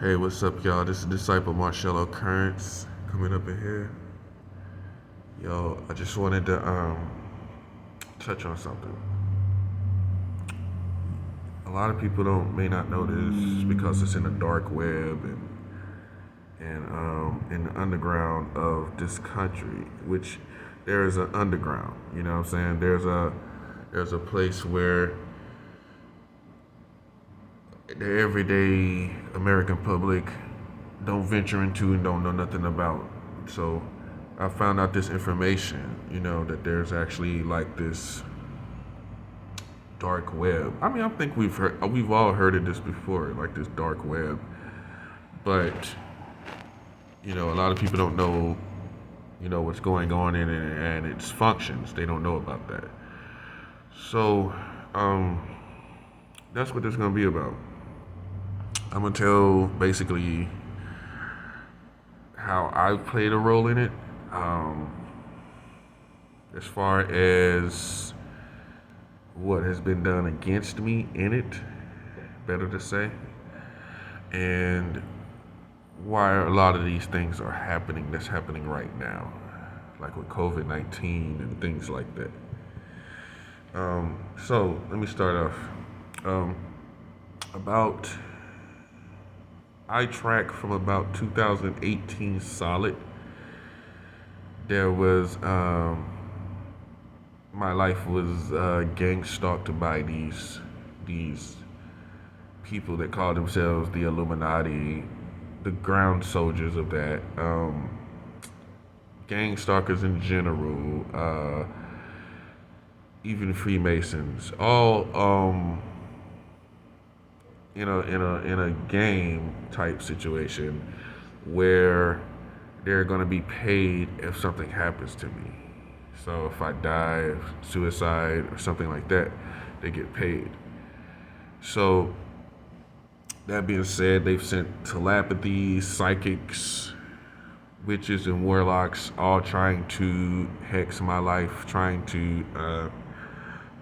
Hey, what's up, y'all? This is Disciple Marcello Currents coming up in here. Yo, I just wanted to touch on something. A lot of people don't may not know this because it's in the dark web and in the underground of this country, which there is an underground. You know what I'm saying? There's a place where the everyday American public don't venture into and don't know nothing about. So I found out this information, that there's actually like this dark web. I mean, I think we've all heard of this before, like this dark web. But, a lot of people don't know, what's going on in it and its functions. They don't know about that. So, that's what this is going to be about. I'm going to tell basically how I've played a role in it, as far as what has been done against me in it, better to say, and why a lot of these things are happening that's happening right now, like with COVID-19 and things like that. So let me start off. About I track from about 2018 solid. There was my life was gang stalked by these people that call themselves the Illuminati, the ground soldiers of that, gang stalkers in general, even Freemasons, all in a game type situation where they're going to be paid if something happens to me. So if I die, suicide, or something like that, they get paid. So that being said, they've sent telepathy, psychics, witches, and warlocks, all trying to hex my life, trying to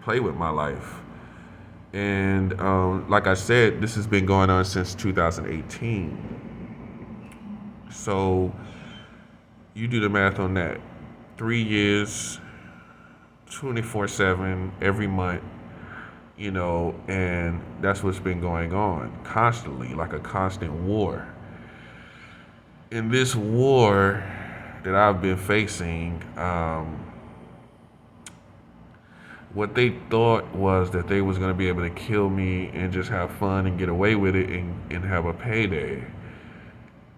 play with my life. And like I said, this has been going on since 2018. So you do the math on that. 3 years, 24/7, every month, and that's what's been going on constantly, like a constant war. In this war that I've been facing, what they thought was that they was going to be able to kill me and just have fun and get away with it and have a payday.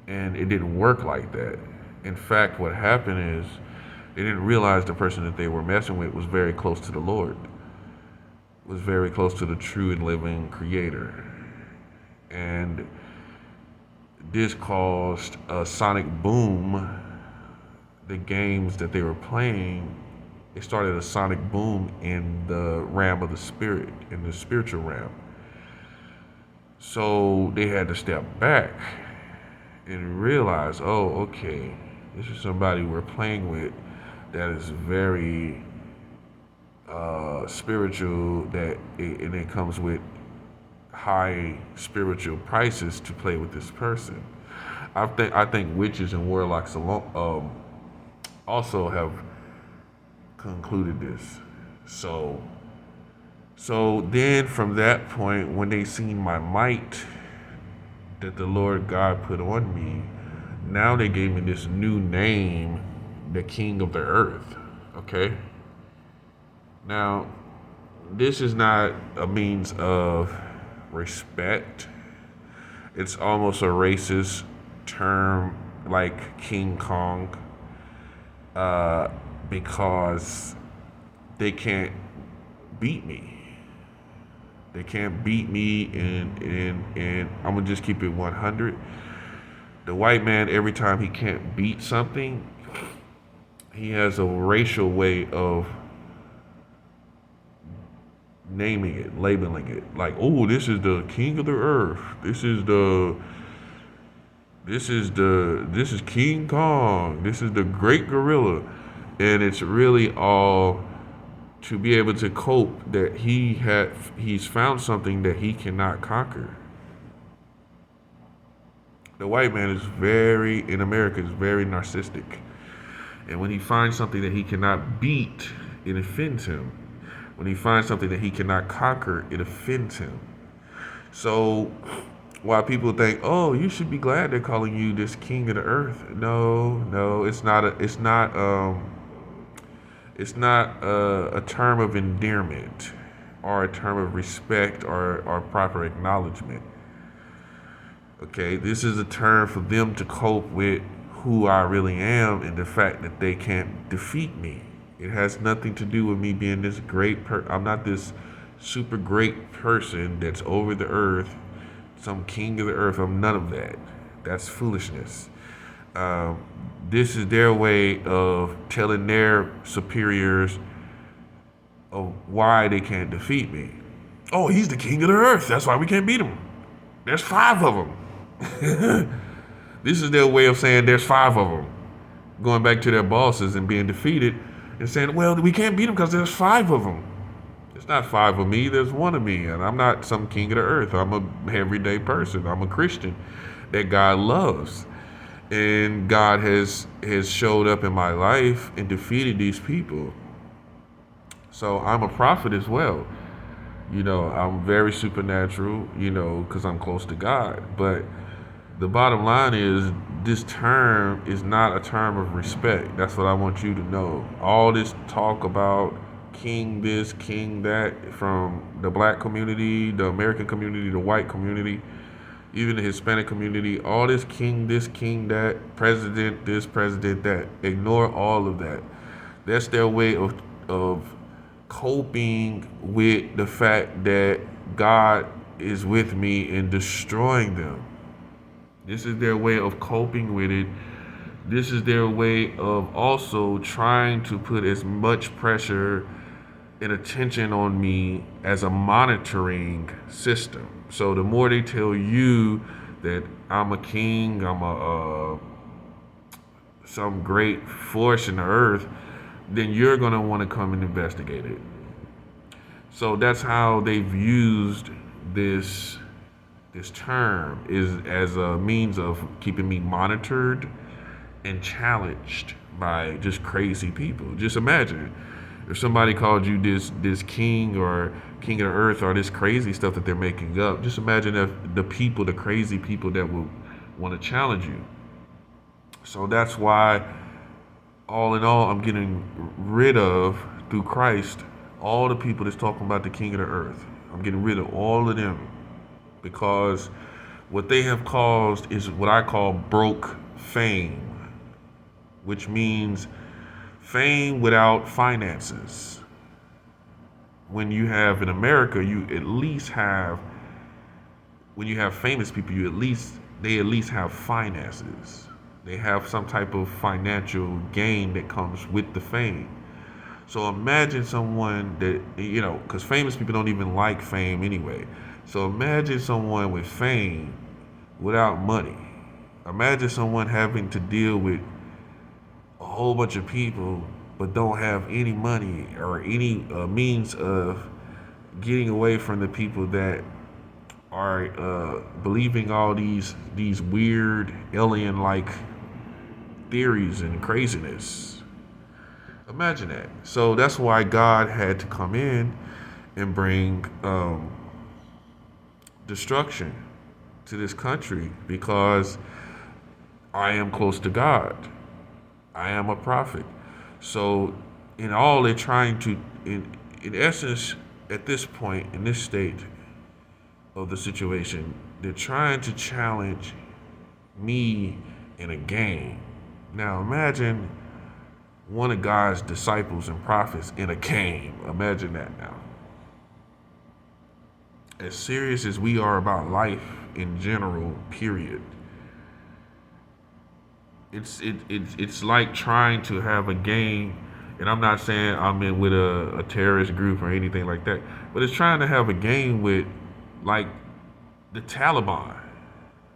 And it didn't work like that. In fact, what happened is they didn't realize the person that they were messing with was very close to the Lord, was very close to the true and living Creator. And this caused a sonic boom. The games that they were playing, it started a sonic boom in the realm of the spirit, in the spiritual realm. So they had to step back and realize, oh, okay, this is somebody we're playing with that is very spiritual, and it comes with high spiritual prices to play with this person. I think witches and warlocks alone also have concluded this. So then from that point, when they seen my might that the Lord God put on me, now they gave me this new name, the King of the Earth. Okay? Now, this is not a means of respect. It's almost a racist term like King Kong, because they can't beat me. They can't beat me, and I'm gonna just keep it 100. The white man, every time he can't beat something, he has a racial way of naming it, labeling it. Like, oh, this is the king of the earth. This is King Kong. This is the great gorilla. And it's really all to be able to cope that he's found something that he cannot conquer. The white man is very, in America, is very narcissistic. And when he finds something that he cannot beat, it offends him. When he finds something that he cannot conquer, it offends him. So while people think, "Oh, you should be glad they're calling you this king of the earth," no, it's not a term of endearment or a term of respect or proper acknowledgement. Okay, this is a term for them to cope with who I really am and the fact that they can't defeat me. It has nothing to do with me being this I'm not this super great person that's over the earth, some king of the earth. I'm none of that. That's foolishness. Um, this is their way of telling their superiors of why they can't defeat me. Oh, he's the king of the earth. That's why we can't beat him. There's five of them. This is their way of saying there's five of them. Going back to their bosses and being defeated and saying, well, we can't beat them because there's five of them. It's not five of me, there's one of me. And I'm not some king of the earth. I'm a everyday person. I'm a Christian that God loves. And God has showed up in my life and defeated these people. So I'm a prophet as well. I'm very supernatural, because I'm close to God. But the bottom line is this term is not a term of respect. That's what I want you to know. All this talk about king this, king that, from the black community, the American community, the white community, even the Hispanic community, all this, king that, president this, president that. Ignore all of that. That's their way of coping with the fact that God is with me and destroying them. This is their way of coping with it. This is their way of also trying to put as much pressure and attention on me as a monitoring system. So the more they tell you that I'm a king, I'm some great force in the earth, then you're going to want to come and investigate it. So that's how they've used this term is as a means of keeping me monitored and challenged by just crazy people. Just imagine if somebody called you this king or king of the earth or this crazy stuff that they're making up. Just imagine if the crazy people that will want to challenge you. So that's why, all in all, I'm getting rid of, through Christ, all the people that's talking about the king of the earth. I'm getting rid of all of them, because what they have caused is what I call broke fame, which means fame without finances. When you have, in America, when you have famous people, they at least have finances. They have some type of financial gain that comes with the fame. So imagine someone that, because famous people don't even like fame anyway. So imagine someone with fame without money. Imagine someone having to deal with a whole bunch of people but don't have any money or any means of getting away from the people that are believing all these weird alien-like theories and craziness. Imagine that. So that's why God had to come in and bring destruction to this country, because I am close to God. I am a prophet. So in all, they're trying to, in essence, at this point, in this state of the situation, they're trying to challenge me in a game. Now imagine one of God's disciples and prophets in a game. Imagine that now. As serious as we are about life in general, period. It's like trying to have a game, and I'm not saying I'm in with a terrorist group or anything like that, but it's trying to have a game with, like, the Taliban.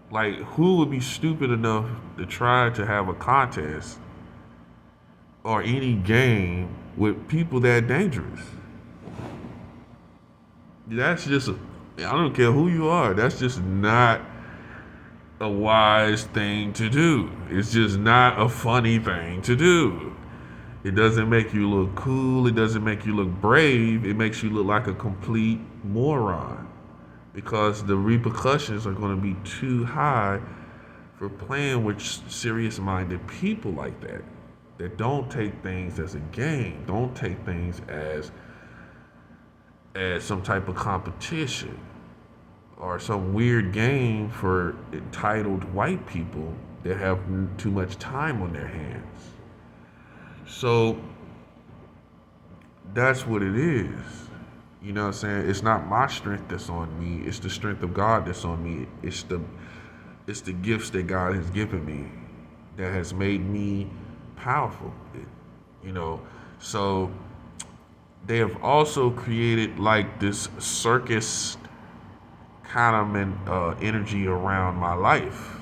Like, who would be stupid enough to try to have a contest or any game with people that dangerous? That's just, I don't care who you are, that's just not a wise thing to do. It's just not a funny thing to do. It doesn't make you look cool. It doesn't make you look brave. It makes you look like a complete moron because the repercussions are going to be too high for playing with serious minded people like that. That don't take things as a game, don't take things as some type of competition or some weird game for entitled white people that have too much time on their hands. So that's what it is. You know what I'm saying? It's not my strength that's on me. It's the strength of God that's on me. It's the gifts that God has given me that has made me powerful. You know, so they have also created like this circus kind of energy around my life,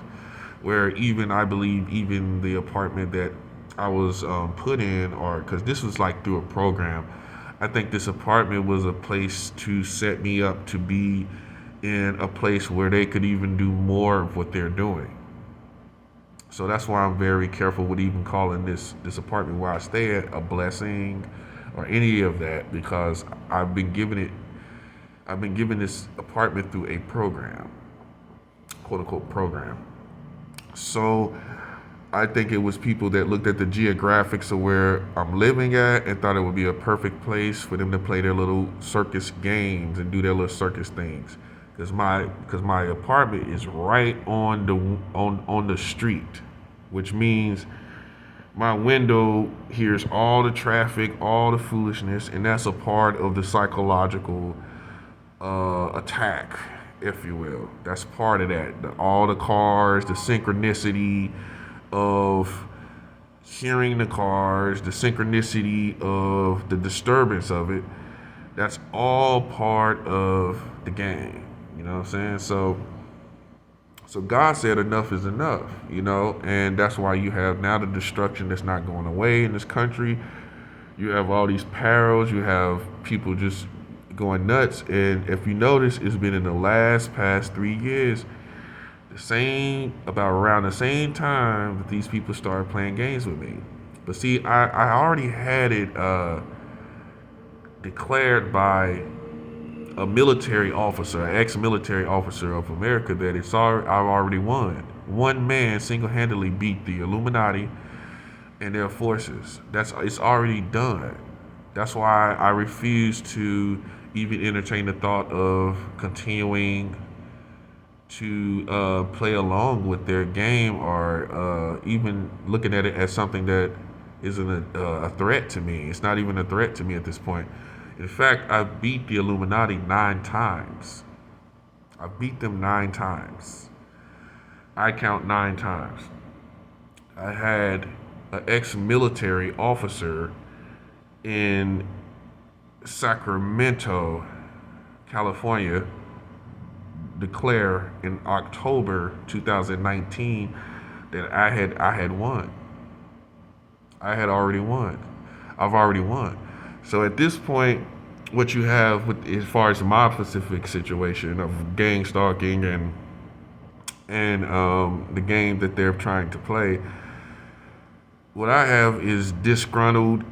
where even I believe even the apartment that I was put in, or because this was like through a program, I think this apartment was a place to set me up to be in a place where they could even do more of what they're doing. So that's why I'm very careful with even calling this apartment where I stay at a blessing or any of that, because I've been given this apartment through a program, quote unquote program. So I think it was people that looked at the geographics of where I'm living at and thought it would be a perfect place for them to play their little circus games and do their little circus things. Because my apartment is right on the street, which means my window hears all the traffic, all the foolishness, and that's a part of the psychological attack, if you will. That's part of that. All the cars, the synchronicity of hearing the cars, the synchronicity of the disturbance of it. That's all part of the game. You know what I'm saying? So God said enough is enough, you know, and that's why you have now the destruction that's not going away in this country. You have all these perils, you have people just going nuts, and if you notice, it's been in the past 3 years, about around the same time that these people started playing games with me. But see, I already had it declared by a military officer, an ex-military officer of America, that I've already won. One man single-handedly beat the Illuminati and their forces. It's already done. That's why I refuse to even entertain the thought of continuing to play along with their game, or even looking at it as something that isn't a threat to me. It's not even a threat to me at this point. In fact, I beat the Illuminati 9 times. I beat them 9 times. I count 9 times. I had an ex-military officer in Sacramento, California, declare in October 2019 that I had won. I had already won. I've already won. So at this point, what you have with, as far as my specific situation of gang stalking and the game that they're trying to play, what I have is disgruntled,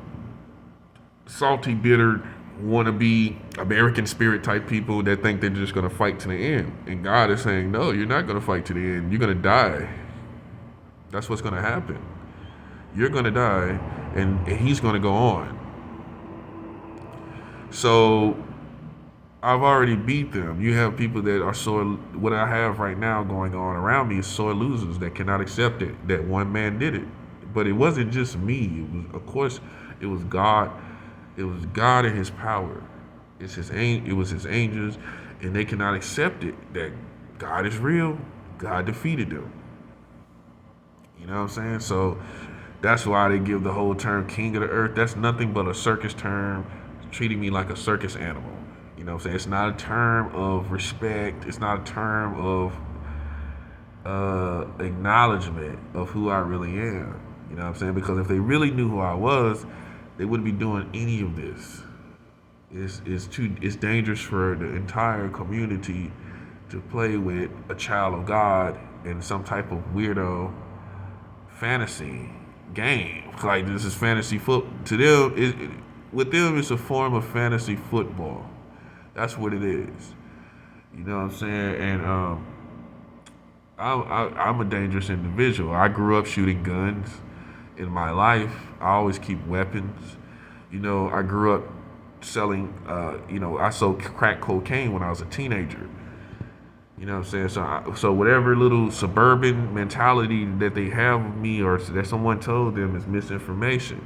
salty, bitter, wannabe American spirit type people that think they're just gonna fight to the end. And God is saying, no, you're not gonna fight to the end. You're gonna die. That's what's gonna happen. You're gonna die, and He's gonna go on. So I've already beat them. You have people that are sore. What I have right now going on around me is sore losers that cannot accept it, that one man did it. But it wasn't just me. It was, of course, it was God. It was God and His power. It was His angels, and they cannot accept it. That God is real. God defeated them. You know what I'm saying? So that's why they give the whole term "King of the Earth." That's nothing but a circus term, treating me like a circus animal. You know what I'm saying? It's not a term of respect. It's not a term of acknowledgement of who I really am. You know what I'm saying? Because if they really knew who I was, they wouldn't be doing any of this. It's dangerous for the entire community to play with a child of God in some type of weirdo fantasy game. Like this is fantasy foot to them. With them, it's a form of fantasy football. That's what it is. You know what I'm saying? And I'm a dangerous individual. I grew up shooting guns in my life. I always keep weapons. You know, I grew up selling. I sold crack cocaine when I was a teenager. You know what I'm saying? So whatever little suburban mentality that they have of me or that someone told them is misinformation.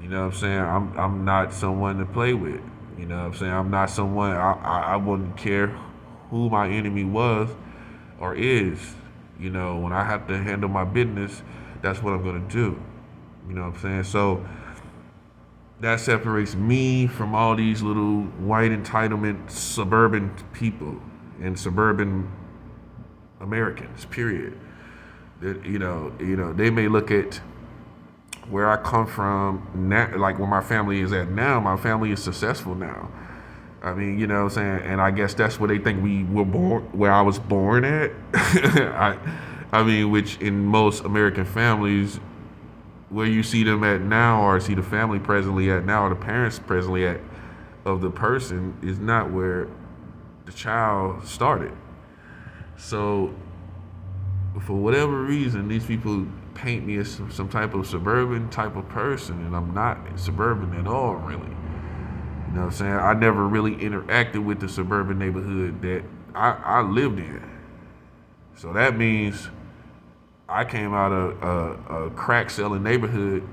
You know what I'm saying? I'm not someone to play with. You know what I'm saying? I'm not someone. I wouldn't care who my enemy was or is. You know, when I have to handle my business, that's what I'm gonna do. You know what I'm saying? So that separates me from all these little white entitlement suburban people and suburban Americans. Period. That they may look at where I come from now, like where my family is at now. My family is successful now. I mean, you know what I'm saying? And I guess that's where they think we were born, where I was born at. I mean, which in most American families, where you see them at now or see the family presently at now or the parents presently at of the person is not where the child started. So for whatever reason, these people paint me as some type of suburban type of person, and I'm not suburban at all, really. You know what I'm saying? I never really interacted with the suburban neighborhood that I lived in. So that means I came out of a crack selling neighborhood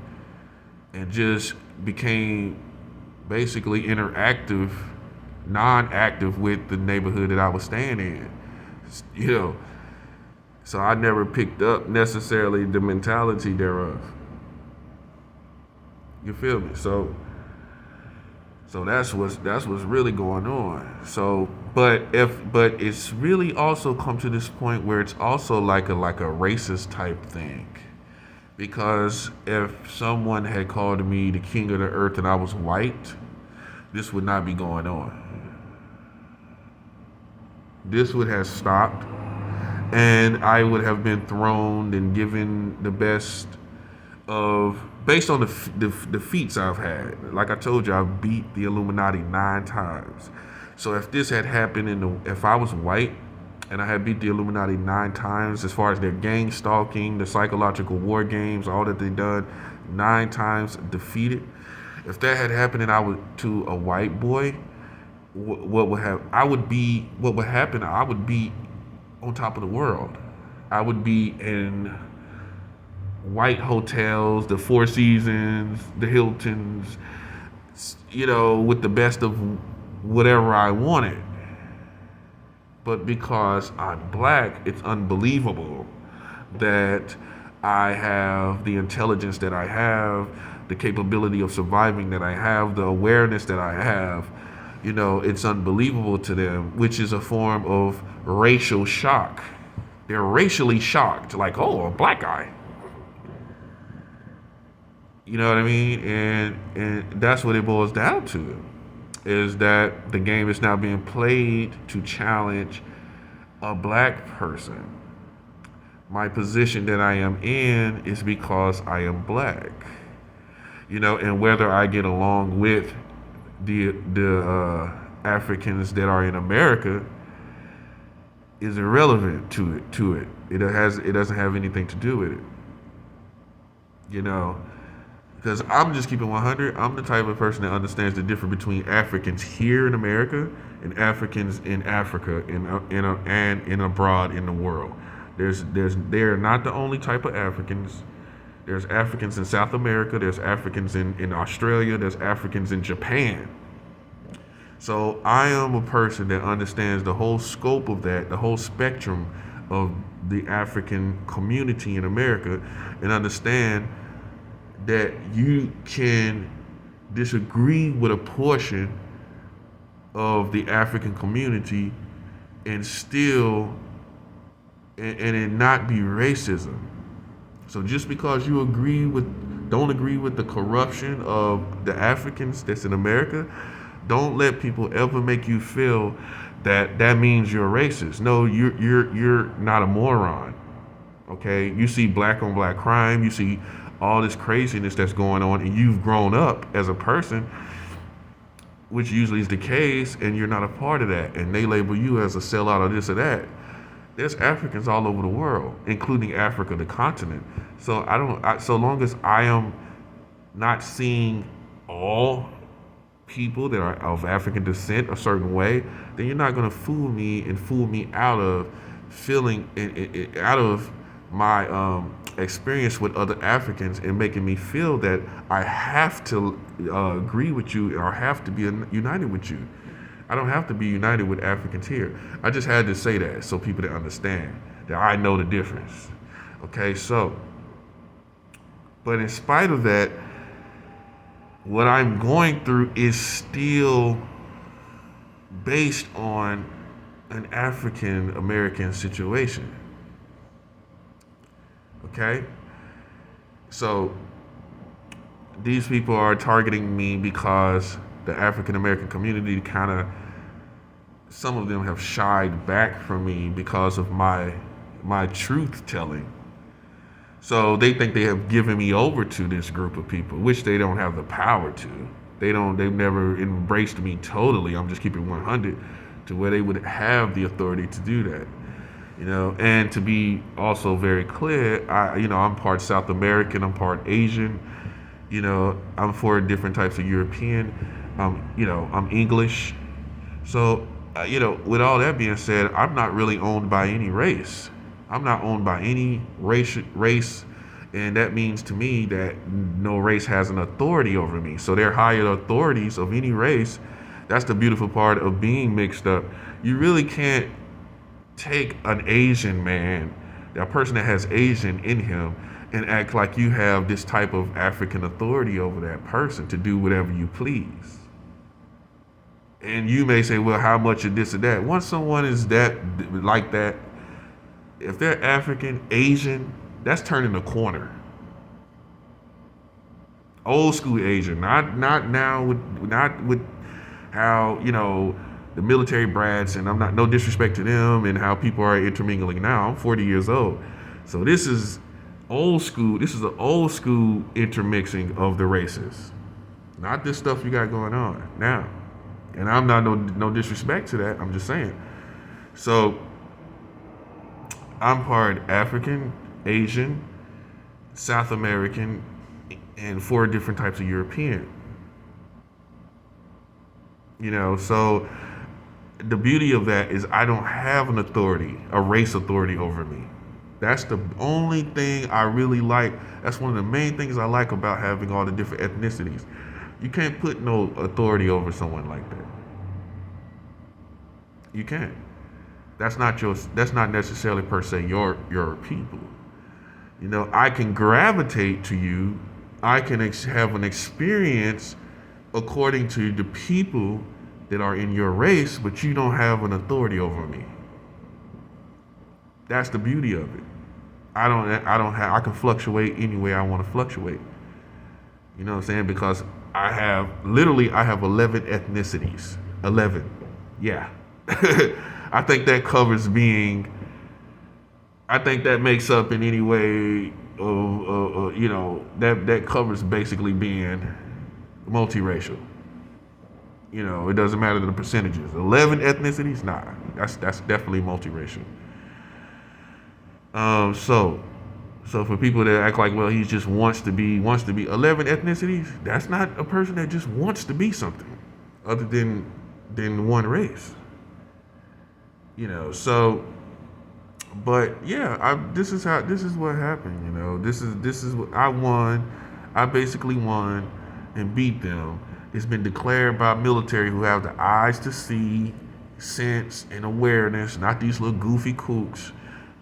and just became basically interactive, non-active with the neighborhood that I was staying in. You know, so I never picked up necessarily the mentality thereof. You feel me? So that's what's really going on. So, but it's really also come to this point where it's also like a racist type thing, because if someone had called me the king of the earth and I was white, this would not be going on. This would have stopped, and I would have been throned and given the best of, based on the feats I've had. Like I told you, I've beat the Illuminati 9 times. So if this had happened if I was white and I had beat the Illuminati 9 times, as far as their gang stalking, the psychological war games, all that they done, 9 times defeated. If that had happened and I would to a white boy, what would happen? I would be on top of the world. I would be in white hotels, the Four Seasons, the Hiltons, with the best of whatever I wanted. But because I'm black, it's unbelievable that I have the intelligence that I have, the capability of surviving that I have, the awareness that I have. It's unbelievable to them, which is a form of racial shock. They're racially shocked, like, oh, a black guy. You know what I mean? And that's what it boils down to, is that the game is now being played to challenge a black person. My position that I am in is because I am black. And whether I get along with the Africans that are in America is irrelevant to it. It doesn't have anything to do with it. Because I'm just keeping 100. I'm the type of person that understands the difference between Africans here in America and Africans in Africa and abroad in the world. They're not the only type of Africans. There's Africans in South America. There's Africans in Australia. There's Africans in Japan. So I am a person that understands the whole scope of that, the whole spectrum of the African community in America, and understand that you can disagree with a portion of the African community and still and it not be racism. So just because you don't agree with the corruption of the Africans that's in America, don't let people ever make you feel that means you're racist. No, you're not a moron. Okay, you see black on black crime, you see all this craziness that's going on, and you've grown up as a person, which usually is the case, and you're not a part of that, and they label you as a sellout or this or that. There's Africans all over the world, including Africa, the continent. So so long as I am not seeing all people that are of African descent a certain way, then you're not going to fool me and fool me out of feeling out of my experience with other Africans and making me feel that I have to agree with you or have to be united with you. I don't have to be united with Africans here. I just had to say that so people to understand that I know the difference. Okay, so, but in spite of that, what I'm going through is still based on an African American situation. Okay? So these people are targeting me because the African American community some of them have shied back from me because of my truth telling. So they think they have given me over to this group of people, which they don't have the power to. They've never embraced me totally. I'm just keeping 100 to where they would have the authority to do that. And to be also very clear, I'm part South American, I'm part Asian, I'm 4 different types of European, I'm English. So, with all that being said, I'm not really owned by any race. I'm not owned by any race, and that means to me that no race has an authority over me. So they're higher authorities of any race. That's the beautiful part of being mixed up. You really can't take an Asian man, a person that has Asian in him, and act like you have this type of African authority over that person to do whatever you please. And you may say, well, how much of this or that? Once someone is like that, if they're African, Asian, that's turning a corner. Old school Asian, not now not with how, the military brats, and I'm not, no disrespect to them and how people are intermingling now. I'm 40 years old. So this is old school. This is an old school intermixing of the races. Not this stuff you got going on now. And I'm not no disrespect to that. I'm just saying. So I'm part African, Asian, South American, and 4 different types of European. So the beauty of that is I don't have an authority, a race authority over me. That's the only thing I really like. That's one of the main things I like about having all the different ethnicities. You can't put no authority over someone like that. You can't. That's not necessarily per se your people. I can gravitate to you. I can have an experience according to the people that are in your race, but you don't have an authority over me. That's the beauty of it. I can fluctuate any way I want to fluctuate. You know what I'm saying? Because I have 11 ethnicities. 11. Yeah. I think that covers I think that makes up in any way that covers basically being multiracial. It doesn't matter the percentages. 11 ethnicities? Nah, that's definitely multiracial. So for people that act like, well, he just wants to be 11 ethnicities, that's not a person that just wants to be something other than one race. So, but yeah, this is what happened. This is what I won. I basically won and beat them. It's been declared by military who have the eyes to see, sense, and awareness, not these little goofy kooks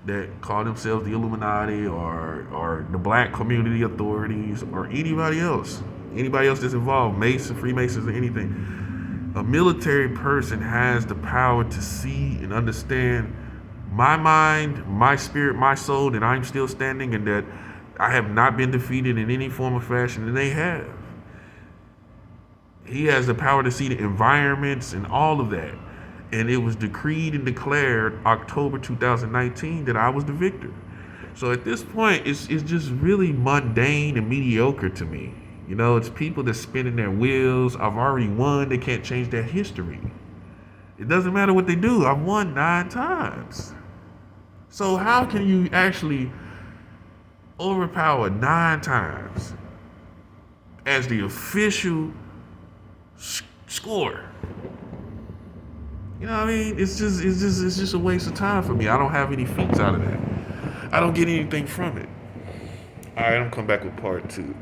that call themselves the Illuminati or the black community authorities or anybody else that's involved, Masons, Freemasons, or anything. A military person has the power to see and understand my mind, my spirit, my soul, that I'm still standing and that I have not been defeated in any form or fashion, and they have. He has the power to see the environments and all of that. And it was decreed and declared October 2019 that I was the victor. So at this point, it's just really mundane and mediocre to me. You know, it's people that's spinning their wheels. I've already won. They can't change their history. It doesn't matter what they do. I've won 9 times. So how can you actually overpower 9 times as the official score? You know what I mean? It's just a waste of time for me. I don't have any feats out of that. I don't get anything from it. All right, I'm gonna come back with part 2.